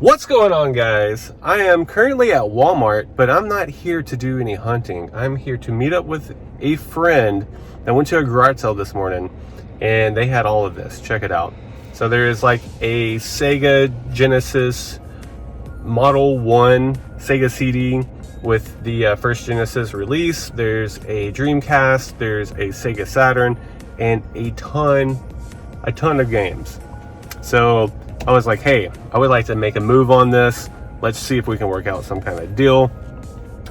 What's going on, guys? I am currently at Walmart, but I'm not here to do any hunting. I'm here to meet up with a friend that went to a garage sale this morning, and they had all of this. Check it out. So there is like a Sega Genesis Model 1 Sega CD with the first Genesis release. There's a Dreamcast, there's a Sega Saturn, and a ton of games. So I was like, hey, I would like to make a move on this. Let's see if we can work out some kind of deal.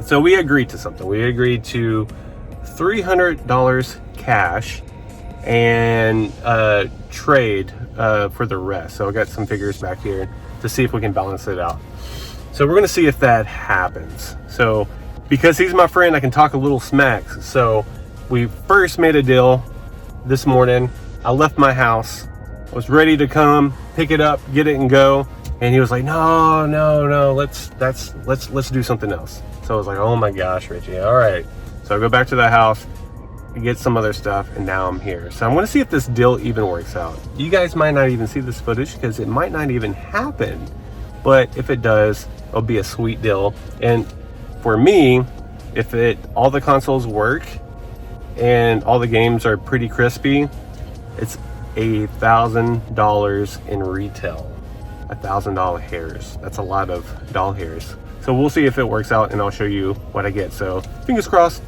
So we agreed to something. We agreed to $300 cash and trade for the rest. So I got some figures back here to see if we can balance it out. So we're gonna see if that happens. So because he's my friend, I can talk a little smack. So we first made a deal this morning. I left my house. I was ready to come pick it up, get it and go, and he was like, no, let's do something else. So I was like, oh my gosh, Richie, all right. So I go back to the house, get some other stuff, and now I'm here. So I'm gonna see if this deal even works out. You guys might not even see this footage because it might not even happen, but if it does, it'll be a sweet deal. And for me, if all the consoles work and all the games are pretty crispy, it's $1,000 in retail. $1,000 hairs. That's a lot of doll hairs. So we'll see if it works out, and I'll show you what I get. So fingers crossed.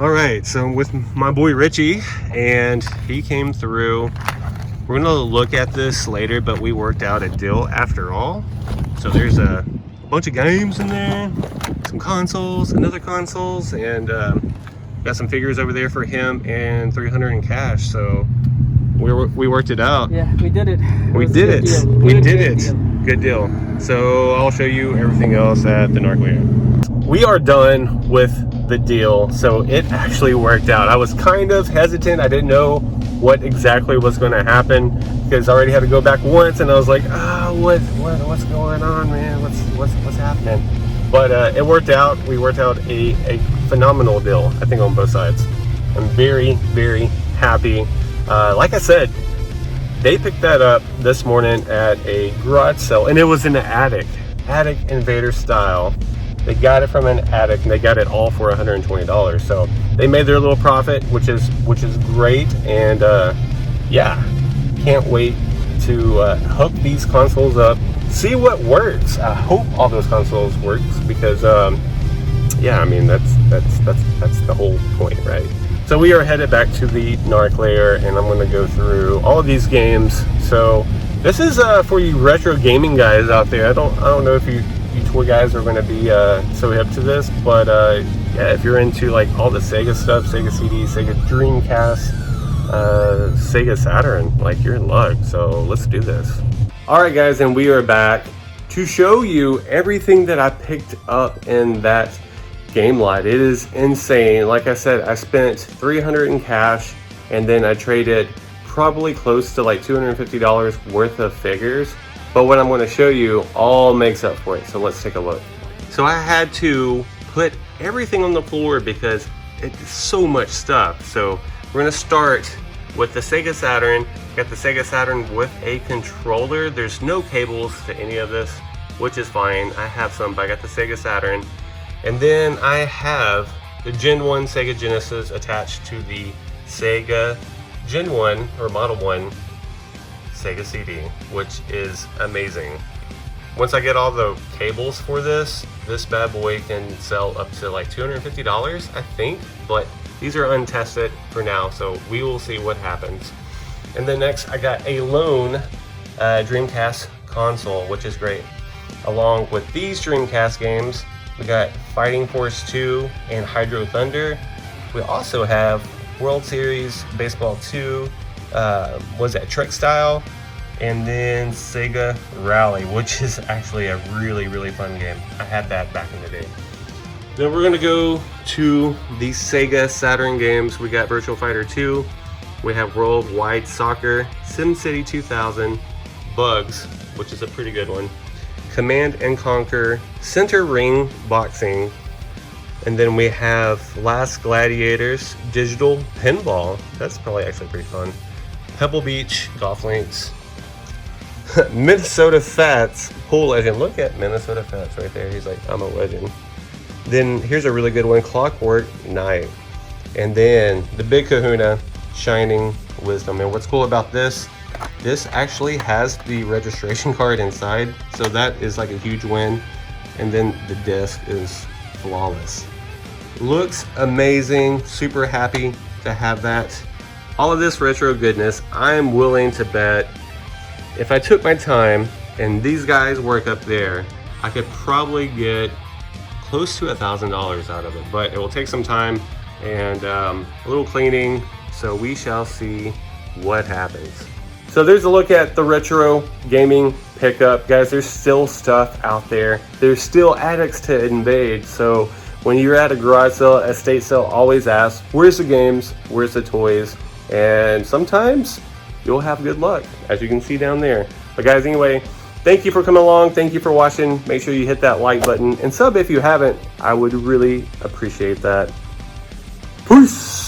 All right, so I'm with my boy Richie, and he came through. We're gonna look at this later, but we worked out a deal after all. So there's a bunch of games in there, some consoles, another consoles, and got some figures over there for him, and $300 in cash. So we worked it out. Yeah, we did it. We did it. We did it. Good deal. So I'll show you everything else at the NARC Lair. We are done with the deal. So it actually worked out. I was kind of hesitant. I didn't know what exactly was going to happen because I already had to go back once, and I was like, what's going on, man? What's happening? But it worked out. We worked out a phenomenal deal, I think, on both sides. I'm very, very happy. Like I said, they picked that up this morning at a garage sale, and it was in the Addict Invader style. They got it from an Addict, and they got it all for $120. So they made their little profit, which is great. And yeah, can't wait to hook these consoles up, see what works. I hope all those consoles works because yeah, I mean that's the whole point, right? So we are headed back to the NARC Lair, and I'm going to go through all of these games. So this is for you retro gaming guys out there. I don't know if you toy guys are going to be so hip to this, but yeah, if you're into like all the Sega stuff, Sega CD, Sega Dreamcast, Sega Saturn, like, you're in luck. So let's do this. All right, guys, and we are back to show you everything that I picked up in that game lot. It is insane. Like I said, I spent $300 in cash, and then I traded probably close to like $250 worth of figures. But what I'm going to show you all makes up for it. So let's take a look. So I had to put everything on the floor because it's so much stuff. So we're going to start with the Sega Saturn. Got the Sega Saturn with a controller. There's no cables to any of this, which is fine. I have some, but I got the Sega Saturn. And then I have the Gen 1 Sega Genesis attached to the Sega Gen 1 or Model 1 Sega CD, which is amazing. Once I get all the cables for this bad boy can sell up to like $250, I think, but these are untested for now, so we will see what happens. And then next I got a lone Dreamcast console, which is great. Along with these Dreamcast games, we got Fighting Force 2 and Hydro Thunder. We also have World Series Baseball 2, was that Trick Style, and then Sega Rally, which is actually a really fun game. I had that back in the day. Then we're gonna go to the Sega Saturn games. We got Virtual Fighter 2, we have Worldwide Soccer, SimCity 2000, Bugs, which is a pretty good one, Command and Conquer, Center Ring Boxing, and then we have Last Gladiators Digital Pinball. That's probably actually pretty fun. Pebble Beach Golf Links, Minnesota Fats, pool legend. Look at Minnesota Fats right there. He's like, I'm a legend. Then here's a really good one, Clockwork Knight. And then the big kahuna, Shining Wisdom. And what's cool about this actually has the registration card inside. So that is like a huge win. And then the disc is flawless. Looks amazing, super happy to have that. All of this retro goodness, I'm willing to bet if I took my time and these guys work up there, I could probably get close to $1,000 out of it, but it will take some time and a little cleaning, so we shall see what happens. So there's a look at the retro gaming pickup. Guys, there's still stuff out there. There's still addicts to invade, so when you're at a garage sale, estate sale, always ask, where's the games, where's the toys? And sometimes you'll have good luck, as you can see down there. But guys, anyway, thank you for coming along. Thank you for watching. Make sure you hit that like button and sub if you haven't. I would really appreciate that. Peace.